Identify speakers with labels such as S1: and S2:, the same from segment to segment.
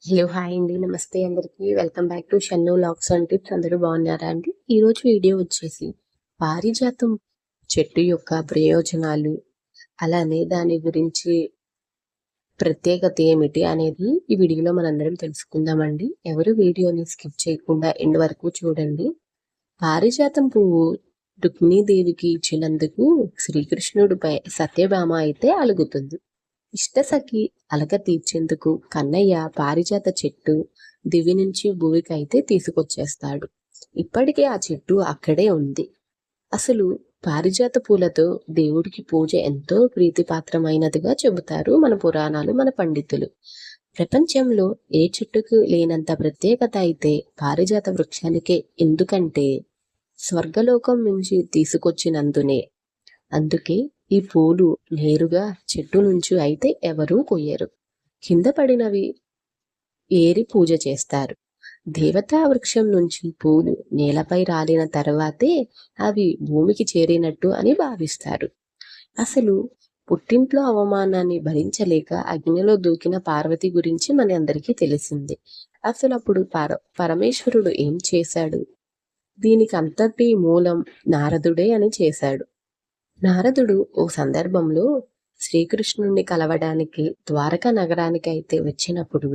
S1: Hello hi అండి. నమస్తే అందరికీ. Welcome back to Shannu vlogs and tips. అందరూ బాగున్నారా అండి? ఈరోజు వీడియో వచ్చేసి పారిజాతం చెట్టు యొక్క ప్రయోజనాలు, అలానే దాని గురించి ప్రత్యేకత ఏమిటి అనేది ఈ వీడియోలో మనందరం తెలుసుకుందామండి. ఎవరు వీడియోని స్కిప్ చేయకుండా ఎండ్ వరకు చూడండి. పారిజాతం పువ్వు రుక్మిణీదేవికి ఇచ్చినందుకు శ్రీకృష్ణుడిపై సత్యభామ అయితే అలుగుతుంది. ఇష్టసఖి అలక తీర్చేందుకు కన్నయ్య పారిజాత చెట్టు దివి నుంచి భూమికైతే తీసుకొచ్చేస్తాడు. ఇప్పటికే ఆ చెట్టు అక్కడే ఉంది. అసలు పారిజాత పూలతో దేవుడికి పూజ ఎంతో ప్రీతిపాత్రమైనదిగా చెబుతారు మన పురాణాలు, మన పండితులు. ప్రపంచంలో ఏ చెట్టుకు లేనంత ప్రత్యేకత అయితే పారిజాత వృక్షానికే. ఎందుకంటే స్వర్గలోకం నుంచి తీసుకొచ్చినందునే. అందుకే ఈ పూలు నేరుగా చెట్టు నుంచి అయితే ఎవరూ కొయ్యరు. కింద పడినవి ఏరి పూజ చేస్తారు. దేవతా వృక్షం నుంచి పూలు నేలపై రాలిన తర్వాతే అవి భూమికి చేరినట్టు అని భావిస్తారు. అసలు పుట్టింట్లో అవమానాన్ని భరించలేక అగ్నిలో దూకిన పార్వతి గురించి మన అందరికీ తెలిసిందే. అసలు అప్పుడు పరమేశ్వరుడు ఏం చేశాడు? దీనికి అంతటి మూలం నారదుడే అని చేశాడు. నారదుడు ఓ సందర్భంలో శ్రీకృష్ణుణ్ణి కలవడానికి ద్వారకా నగరానికి అయితే వచ్చినప్పుడు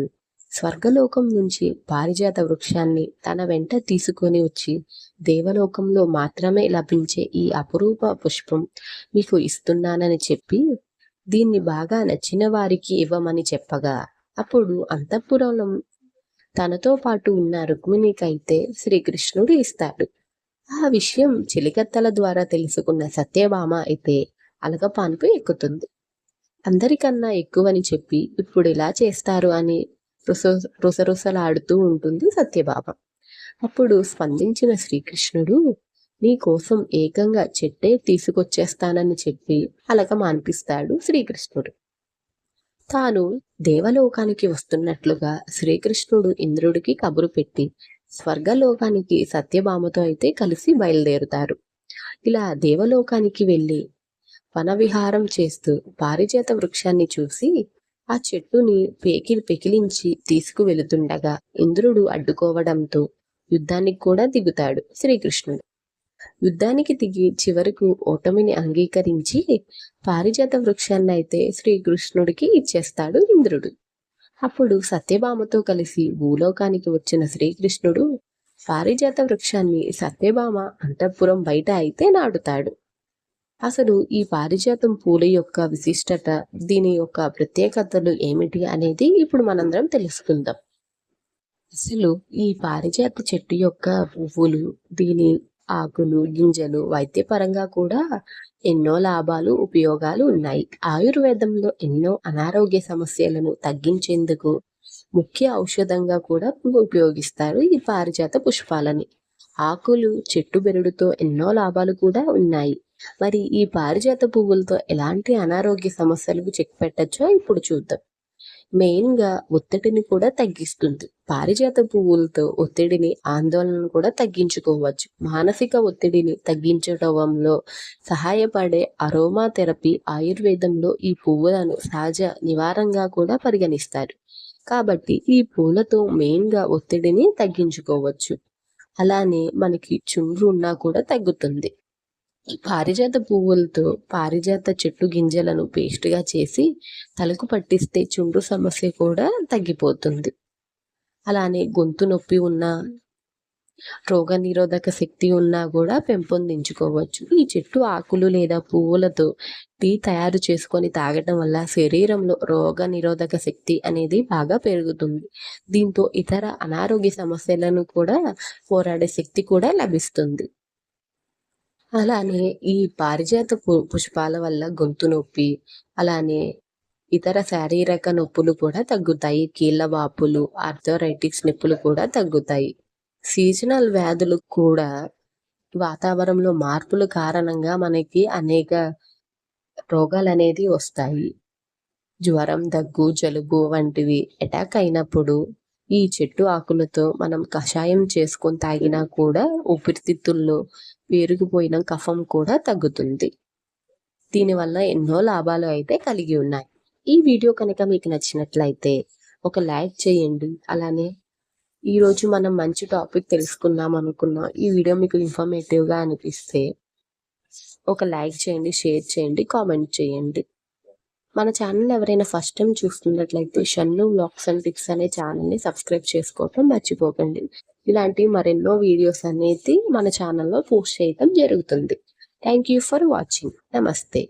S1: స్వర్గలోకం నుంచి పారిజాత వృక్షాన్ని తన వెంట తీసుకొని వచ్చి దేవలోకంలో మాత్రమే లభించే ఈ అపురూప పుష్పం మీకు ఇస్తున్నానని చెప్పి దీన్ని బాగా నచ్చిన వారికి ఇవ్వమని చెప్పగా, అప్పుడు అంతఃపురంలో తనతో పాటు ఉన్న రుక్మిణికైతే శ్రీకృష్ణుడు ఇస్తాడు. ఆ విషయం చిలికత్తల ద్వారా తెలుసుకున్న సత్యభామ అయితే అలగపాన్పు ఎక్కుతుంది. అందరికన్నా ఎక్కువని చెప్పి ఇప్పుడు ఇలా చేస్తారు అని రుసరుసలాడుతూ ఉంటుంది సత్యభామ. అప్పుడు స్పందించిన శ్రీకృష్ణుడు నీ కోసం ఏకంగా చెట్టే తీసుకొచ్చేస్తానని చెప్పి అలక మాన్పిస్తాడు శ్రీకృష్ణుడు. తాను దేవలోకానికి వస్తున్నట్లుగా శ్రీకృష్ణుడు ఇంద్రుడికి కబురు పెట్టి స్వర్గలోకానికి సత్యభామతో అయితే కలిసి బయలుదేరుతారు. ఇలా దేవలోకానికి వెళ్ళి వనవిహారం చేస్తూ పారిజాత వృక్షాన్ని చూసి ఆ చెట్టుని పెకిలించి తీసుకువెళుతుండగా ఇంద్రుడు అడ్డుకోవడంతో యుద్ధానికి కూడా దిగుతాడు శ్రీకృష్ణుడు. యుద్ధానికి దిగి చివరకు ఓటమిని అంగీకరించి పారిజాత వృక్షాన్ని అయితే శ్రీకృష్ణుడికి ఇచ్చేస్తాడు ఇంద్రుడు. అప్పుడు సత్యభామతో కలిసి భూలోకానికి వచ్చిన శ్రీకృష్ణుడు పారిజాత వృక్షాన్ని సత్యభామ అంతఃపురం బయట అయితే నాటుతాడు. అసలు ఈ పారిజాతం పూల యొక్క విశిష్టత, దీని యొక్క ప్రత్యేకతలు ఏమిటి అనేది ఇప్పుడు మనందరం తెలుసుకుందాం. అసలు ఈ పారిజాత చెట్టు యొక్క పువ్వులు, దీని ఆకులు, గింజలు వైద్యపరంగా కూడా ఎన్నో లాభాలు, ఉపయోగాలు ఉన్నాయి. ఆయుర్వేదంలో ఎన్నో అనారోగ్య సమస్యలను తగ్గించేందుకు ముఖ్య ఔషధంగా కూడా ఉపయోగిస్తారు ఈ పారిజాత పుష్పాలని. ఆకులు, చెట్టు బెరడుతో ఎన్నో లాభాలు కూడా ఉన్నాయి. మరి ఈ పారిజాత పువ్వులతో ఎలాంటి అనారోగ్య సమస్యలకు చెక్ పెట్టచ్చో ఇప్పుడు చూద్దాం. మెయిన్గా ఒత్తిడిని కూడా తగ్గిస్తుంది. పారిజాత పువ్వులతో ఒత్తిడిని, ఆందోళనను కూడా తగ్గించుకోవచ్చు. మానసిక ఒత్తిడిని తగ్గించడంలో సహాయపడే అరోమా థెరపీ ఆయుర్వేదంలో ఈ పువ్వులను సహజ నివారంగా కూడా పరిగణిస్తారు. కాబట్టి ఈ పూలతో మెయిన్గా ఒత్తిడిని తగ్గించుకోవచ్చు. అలానే మనకి చుండ్రు ఉన్నా కూడా తగ్గుతుంది. పారిజాత పువ్వులతో పారిజాత చెట్టు గింజలను పేస్ట్గా చేసి తలకు పట్టిస్తే చుండ్రు సమస్య కూడా తగ్గిపోతుంది. అలానే గొంతు నొప్పి ఉన్నా, రోగ నిరోధక శక్తి ఉన్నా కూడా పెంపొందించుకోవచ్చు. ఈ చెట్టు ఆకులు లేదా పువ్వులతో టీ తయారు చేసుకొని తాగటం వల్ల శరీరంలో రోగ నిరోధక శక్తి అనేది బాగా పెరుగుతుంది. దీంతో ఇతర అనారోగ్య సమస్యలను కూడా పోరాడే శక్తి కూడా లభిస్తుంది. అలానే ఈ పారిజాత పుష్పాల వల్ల గొంతు నొప్పి, అలానే ఇతర శారీరక నొప్పులు కూడా తగ్గుతాయి. కీళ్ళ వాపులు, ఆర్థరైటిస్ నొప్పులు కూడా తగ్గుతాయి. సీజనల్ వ్యాధులు కూడా వాతావరణంలో మార్పుల కారణంగా మనకి అనేక రోగాలు అనేది వస్తాయి. జ్వరం, దగ్గు, జలుబు వంటివి అటాక్ అయినప్పుడు ఈ చెట్టు ఆకులతో మనం కషాయం చేసుకొని తాగినా కూడా ఊపిరితిత్తుల్లో పేరుకుపోయిన కఫం కూడా తగ్గుతుంది. దీనివల్ల ఎన్నో లాభాలు అయితే కలిగి ఉన్నాయి. ఈ వీడియో కనుక మీకు నచ్చినట్లయితే ఒక లైక్ చేయండి. అలానే ఈరోజు మనం మంచి టాపిక్ తెలుసుకుందాం అనుకున్నాం. ఈ వీడియో మీకు ఇన్ఫర్మేటివ్‌గా అనిపిస్తే ఒక లైక్ చేయండి, షేర్ చేయండి, కామెంట్ చేయండి. మన ఛానల్ ఎవరైనా ఫస్ట్ టైం చూస్తున్నట్లయితే షన్ను వ్లాగ్స్ అండ్ టిప్స్ అనే ఛానల్‌ని సబ్స్క్రైబ్ చేసుకోవటం మర్చిపోకండి. ఇలాంటి మరెన్నో వీడియోస్ అనేది మన ఛానల్‌లో పోస్ట్ చేయడం జరుగుతుంది. Thank you for watching. నమస్తే.